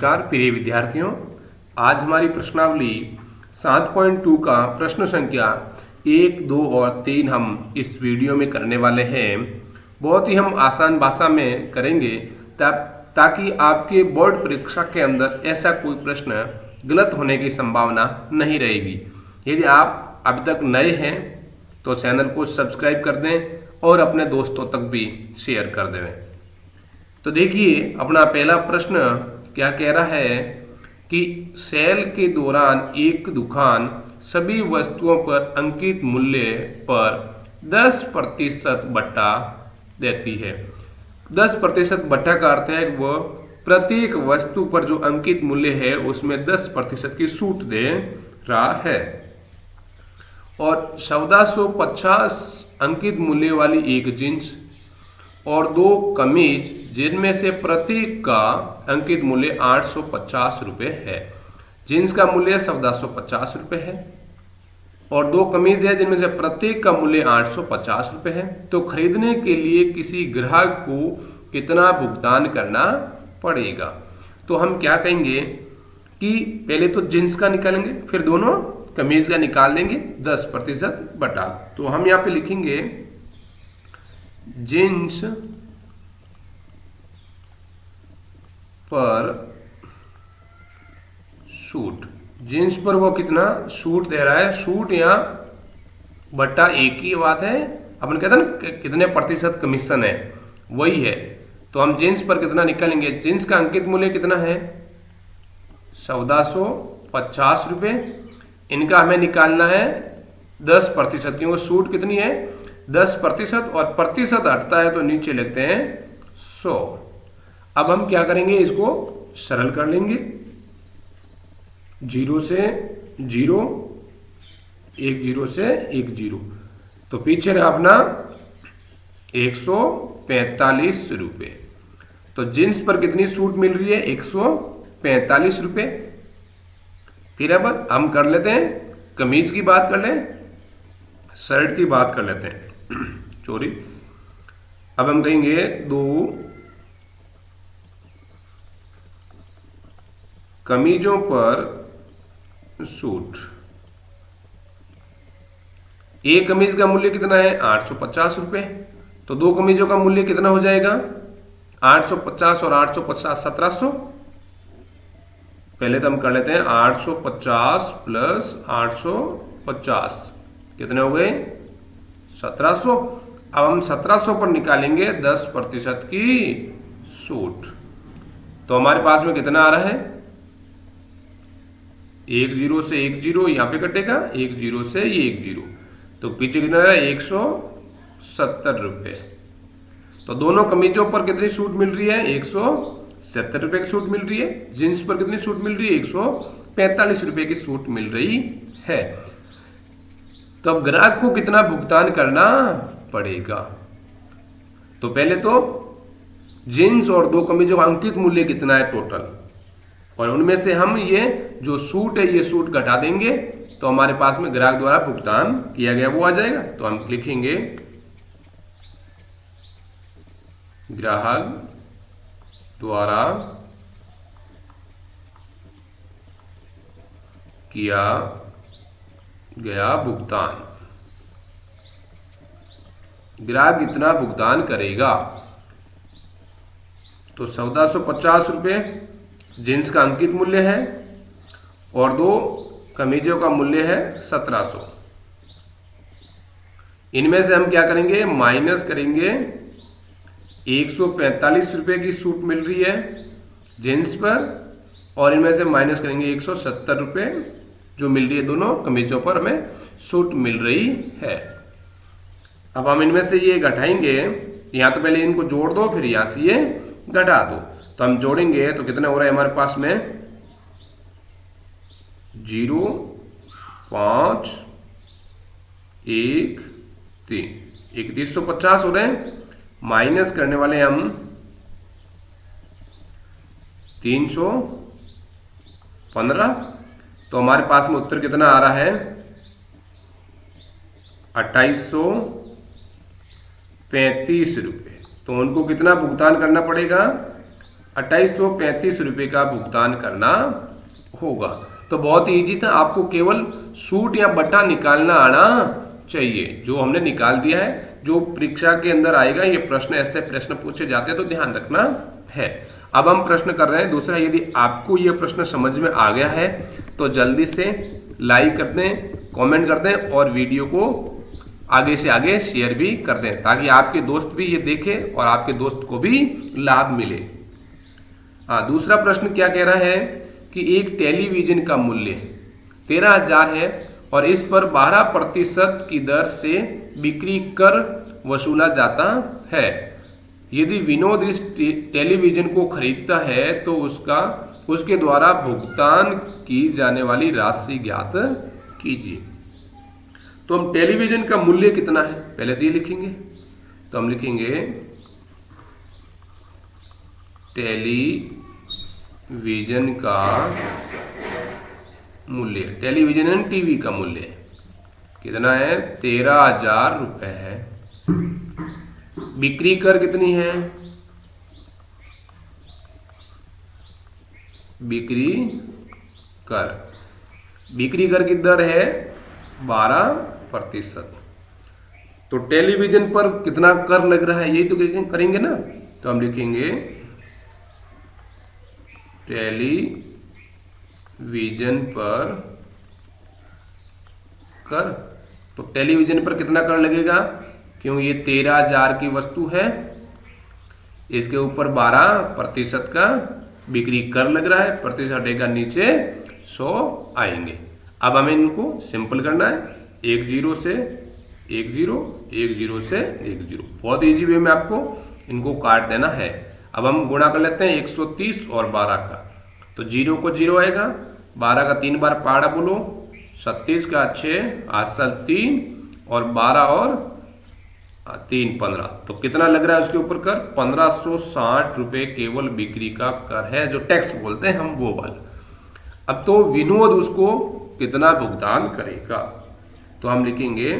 नमस्कार प्रिय विद्यार्थियों, आज हमारी प्रश्नावली 7.2 का प्रश्न संख्या 1, 2 और 3 हम इस वीडियो में करने वाले हैं। बहुत ही हम आसान भाषा में करेंगे ताकि आपके बोर्ड परीक्षा के अंदर ऐसा कोई प्रश्न गलत होने की संभावना नहीं रहेगी। यदि आप अभी तक नए हैं तो चैनल को सब्सक्राइब कर दें और अपने दोस्तों तक भी शेयर कर दें। तो देखिए, अपना पहला प्रश्न क्या कह रहा है कि सेल के दौरान एक दुकान सभी वस्तुओं पर अंकित मूल्य पर 10% बट्टा देती है। 10% बट्टा का अर्थ है वह प्रत्येक वस्तु पर जो अंकित मूल्य है उसमें 10% की छूट दे रहा है और 1450 अंकित मूल्य वाली एक जींस और 2 कमीज जिनमें से प्रत्येक का अंकित मूल्य 850 रुपये है। जींस का मूल्य 1450 रुपये है और 2 कमीज है जिनमें से प्रत्येक का मूल्य 850 रुपये है। तो खरीदने के लिए किसी ग्राहक को कितना भुगतान करना पड़ेगा? तो हम क्या कहेंगे कि पहले तो जींस का निकालेंगे, फिर दोनों कमीज का निकाल देंगे 10% बटा। तो हम यहाँ पे लिखेंगे जींस पर छूट। जींस पर वो कितना छूट दे रहा है, छूट या बट्टा एक ही बात है। अपन कहते हैं ना कितने प्रतिशत कमीशन है, वही है। तो हम जींस पर कितना निकालेंगे? जींस का अंकित मूल्य कितना है? 1450 रुपये। इनका हमें निकालना है 10%। क्यों? छूट कितनी है? 10% और प्रतिशत हटता है तो नीचे लिखते हैं 100। अब हम क्या करेंगे, इसको सरल कर लेंगे। 0 से 0, 1 0 से 1 0, तो पीछे रहा अपना 145 रुपये। तो जींस पर कितनी छूट मिल रही है? 145 रुपये। फिर अब हम कर लेते हैं कमीज की बात कर लें, शर्ट की बात कर लेते हैं सॉरी। अब हम कहेंगे 2 कमीजों पर छूट। एक कमीज का मूल्य कितना है? 850 रुपये। तो 2 कमीजों का मूल्य कितना हो जाएगा? 850 और 850 1700। पहले तो हम कर लेते हैं 850 प्लस 850 कितने हो गए? 1700। अब हम 1700 पर निकालेंगे 10% की छूट। तो हमारे पास में कितना आ रहा है? 1 0 से 1 0 यहाँ पे कटेगा, 1 0 से ये 1 0, तो पीछे कितना है? 170 रुपये। तो दोनों कमीजों पर कितनी छूट मिल रही है? 170 रुपये की छूट मिल रही है। जींस पर कितनी छूट मिल रही है? 145 रुपये की छूट मिल रही है। तो अब ग्राहक को कितना भुगतान करना पड़ेगा? तो पहले तो जींस और 2 कमीजों का अंकित मूल्य कितना है टोटल, और उनमें से हम ये जो छूट है ये छूट घटा देंगे तो हमारे पास में ग्राहक द्वारा भुगतान किया गया वो आ जाएगा। तो हम लिखेंगे ग्राहक द्वारा किया गया भुगतान। ग्राहक इतना भुगतान करेगा। तो 1450 रुपये जींस का अंकित मूल्य है और 2 कमीजों का मूल्य है 1700। इनमें से हम क्या करेंगे? माइनस करेंगे। 145 रुपये की छूट मिल रही है जींस पर और इनमें से माइनस करेंगे 170 रुपये जो मिल रही है दोनों कमीजों पर हमें छूट मिल रही है। अब हम इनमें से ये घटाएंगे। यहाँ तो पहले इनको जोड़ दो, फिर यहाँ से ये घटा दो। तो हम जोड़ेंगे तो कितना हो रहा है हमारे पास में? 0 5 1 3 3150 हो रहे हैं। माइनस करने वाले हम 315। तो हमारे पास में उत्तर कितना आ रहा है? 2835 रुपये। तो उनको कितना भुगतान करना पड़ेगा? 2835 रुपये का भुगतान करना होगा। तो बहुत इजी था, आपको केवल सूट या बटा निकालना आना चाहिए, जो हमने निकाल दिया है। जो परीक्षा के अंदर आएगा, ये प्रश्न ऐसे प्रश्न पूछे जाते हैं, तो ध्यान रखना है। अब हम प्रश्न कर रहे हैं दूसरा। यदि आपको यह प्रश्न समझ में आ गया है तो जल्दी से लाइक कर दें, कमेंट कर दें और वीडियो को आगे से आगे शेयर भी कर दें, ताकि आपके दोस्त भी ये देखें और आपके दोस्त को भी लाभ मिले। हाँ, दूसरा प्रश्न क्या कह रहा है कि एक टेलीविजन का मूल्य 13,000 है और इस पर 12% की दर से बिक्री कर वसूला जाता है। यदि विनोद इस टेलीविजन को खरीदता है तो उसके द्वारा भुगतान की जाने वाली राशि ज्ञात कीजिए। तो हम टेलीविजन का मूल्य कितना है पहले तो ये लिखेंगे। तो हम लिखेंगे टेलीविजन का मूल्य, टेलीविजन एंड टीवी का मूल्य कितना है, 13,000 रुपये है। बिक्री कर कितनी है, बिक्री कर की दर है 12%। तो टेलीविजन पर कितना कर लग रहा है यही तो करेंगे ना। तो हम लिखेंगे टेलीविजन पर कर। तो टेलीविजन पर कितना कर लगेगा, क्यों ये 13,000 की वस्तु है, इसके ऊपर 12% का बिक्री कर लग रहा है, प्रतिशत हटेगा नीचे 100 आएंगे। अब हमें इनको सिंपल करना है, 1 0 से 1 0, 1 0 से 1 0। बहुत इजी वे में आपको इनको काट देना है। अब हम गुणा कर लेते हैं 130 और 12 का। तो 0 को 0 आएगा, 12 का 3 बार पहाड़ा बोलो, 37 का 6 8 3 और 12 और 3 15। तो कितना लग रहा है उसके ऊपर कर, 1560 रुपये केवल बिक्री का कर है, जो टैक्स बोलते हैं हम वो वाला। अब तो विनोद उसको कितना भुगतान करेगा, तो हम लिखेंगे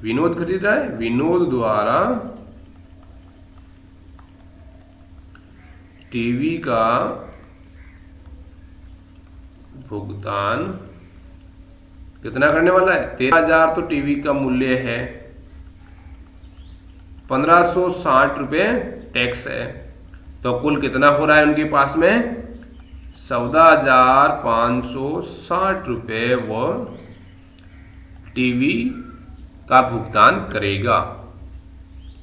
विनोद खरीद रहा है, विनोद द्वारा टीवी का भुगतान कितना करने वाला है, 13,000 तो टीवी का मूल्य है, 1560 रुपये टैक्स है। तो कुल कितना हो रहा है उनके पास में, 14,560 रुपये वो टीवी का भुगतान करेगा।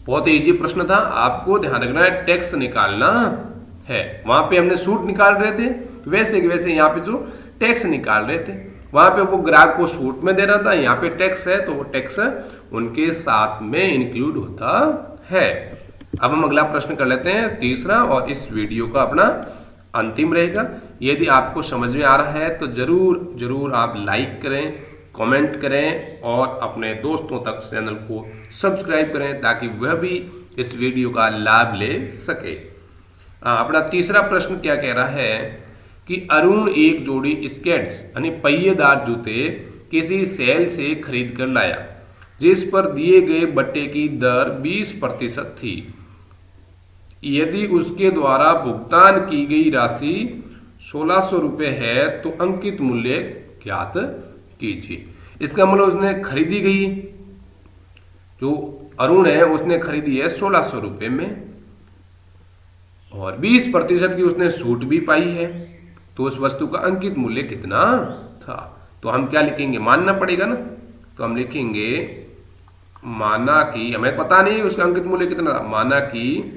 बहुत इजी प्रश्न था, आपको ध्यान रखना है टैक्स निकालना है। वहां पे हमने सूट निकाल रहे थे, वैसे कि वैसे यहाँ पे जो टैक्स निकाल रहे थे, वहां पे वो ग्राहक को सूट में दे रहा था, यहाँ पे टैक्स है तो वो टैक्स उनके साथ में इंक्लूड होता है। अब हम अगला प्रश्न कर लेते हैं, तीसरा, और इस वीडियो का अपना अंतिम रहेगा। यदि आपको समझ में आ रहा है तो जरूर आप लाइक करें, कमेंट करें और अपने दोस्तों तक चैनल को सब्सक्राइब करें, ताकि वह भी इस वीडियो का लाभ ले सके। अपना तीसरा प्रश्न क्या कह रहा है कि अरुण एक जोड़ी स्केट्स यानी पहिएदार जूते किसी सेल से खरीद कर लाया, जिस पर दिए गए बट्टे की दर 20% थी। यदि उसके द्वारा भुगतान की गई राशि 1600 रुपये है तो अंकित मूल्य ज्ञात कीजिए। इसका मतलब उसने खरीदी गई, जो अरुण है उसने खरीदी है 1600 रुपये में और 20% की उसने छूट भी पाई है, तो उस वस्तु का अंकित मूल्य कितना था। तो हम क्या लिखेंगे, मानना पड़ेगा ना। तो हम लिखेंगे माना कि, हमें पता नहीं उसका अंकित मूल्य कितना था, माना कि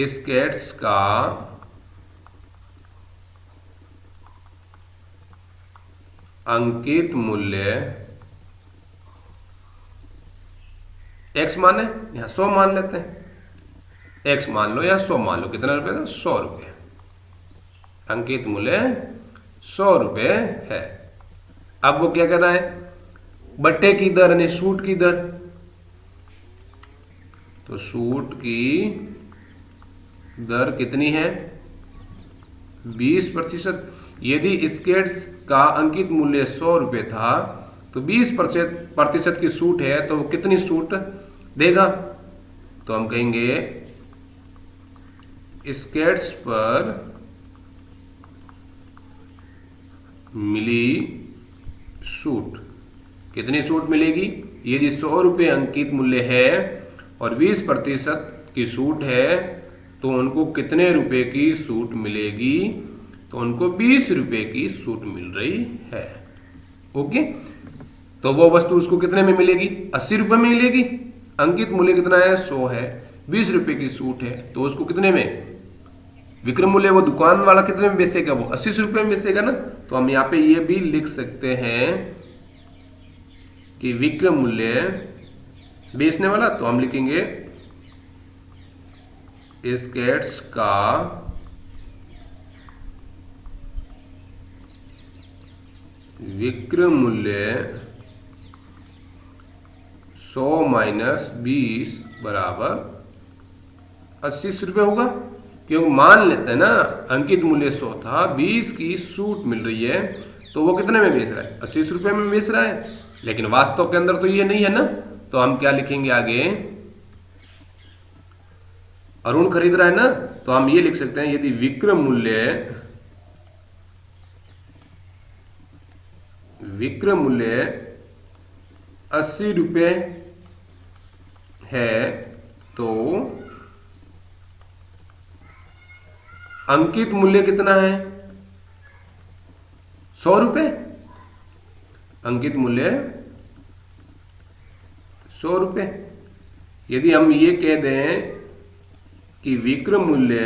स्केट्स का अंकित मूल्य x माने, यहां 100 मान लेते हैं, x मान लो या 100 मान लो, कितना रुपए था, 100 रुपये। अंकित मूल्य 100 रुपये है। अब वो क्या कर रहा है, बट्टे की दर यानी सूट की दर, तो सूट की दर कितनी है, 20%। यदि स्केट्स का अंकित मूल्य 100 रुपये था तो 20% की सूट है, तो वो कितनी सूट देगा, तो हम कहेंगे स्केट्स पर मिली छूट। कितनी छूट मिलेगी? यदि 100 रुपये अंकित मूल्य है और 20% की छूट है तो उनको कितने रुपए की छूट मिलेगी? तो उनको 20 रुपये की छूट मिल रही है। ओके, तो वो वस्तु उसको कितने में मिलेगी? 80 रुपये में मिलेगी। अंकित मूल्य कितना है? 100 है, 20 रुपये की छूट है, तो उसको कितने में? विक्रय मूल्य वो दुकान वाला कितने में बेचेगा? वो 80 रुपये में बेचेगा ना। तो हम यहाँ पे ये भी लिख सकते हैं कि विक्रय मूल्य बेचने वाला, तो हम लिखेंगे स्केट्स का विक्रय मूल्य 100 माइनस 20 बराबर 80 रुपये होगा। क्योंकि मान लेते हैं ना अंकित मूल्य 100 था, 20 की छूट मिल रही है, तो वो कितने में बेच रहा है? 80 रुपये में बेच रहा है। लेकिन वास्तव के अंदर तो ये नहीं है ना। तो हम क्या लिखेंगे आगे? अरुण खरीद रहा है ना, तो हम ये लिख सकते हैं यदि विक्रय मूल्य 80 रुपये है तो अंकित मूल्य कितना है? 100 रुपये। अंकित मूल्य 100 रुपये। यदि हम ये कह दें कि विक्रय मूल्य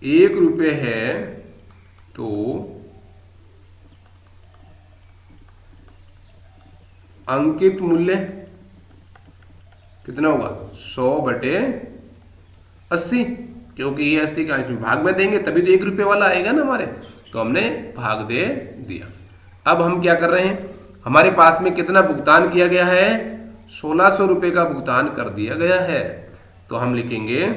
1 रुपये है तो अंकित मूल्य कितना होगा? 100/80। क्योंकि ये 80 का इसमें भाग में देंगे तभी तो 1 रुपये वाला आएगा ना हमारे, तो हमने भाग दे दिया। अब हम क्या कर रहे हैं? हमारे पास में कितना भुगतान किया गया है? 1600 रुपये का भुगतान कर दिया गया है। तो हम लिखेंगे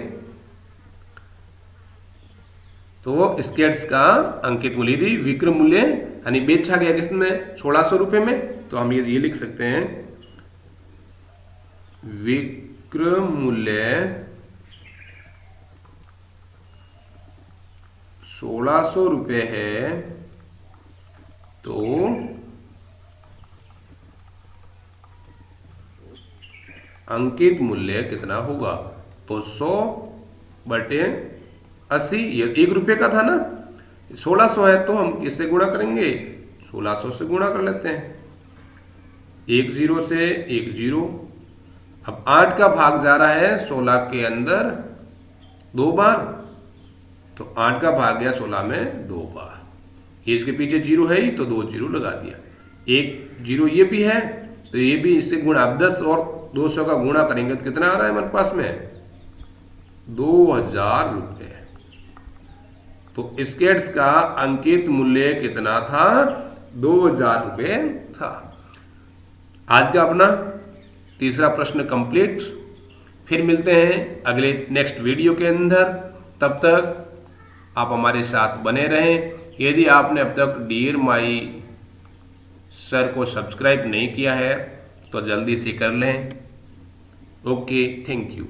तो स्केट्स का अंकित मूल्य यदि विक्रय मूल्य यानी बेचा गया किसमें? 1600 रुपये में, तो हम ये लिख सकते हैं विक्रय मूल्य 1600 रुपये है तो अंकित मूल्य कितना होगा? तो 100/80। ये 1 रुपये का था ना, 1600 है तो हम किससे गुणा करेंगे? 1600 से गुणा कर लेते हैं। 1 0 से 1 0। अब 8 का भाग जा रहा है 16 के अंदर 2 बार, तो 8 का भाग गया 16 में 2 बार। ये इसके पीछे 0 है ही तो 2 0 लगा दिया। 1 0 ये भी है तो ये भी इससे गुणा। अब 10 और 200 का गुणा करेंगे तो कितना आ रहा है हमारे पास में? 2000 रुपये। तो स्केट्स का अंकित मूल्य कितना था? 2000 रुपये था। आज का अपना तीसरा प्रश्न कंप्लीट। फिर मिलते हैं अगले नेक्स्ट वीडियो के अंदर। तब तक आप हमारे साथ बने रहें। यदि आपने अब तक डियर माई सर को सब्सक्राइब नहीं किया है तो जल्दी से कर लें। Okay, thank you.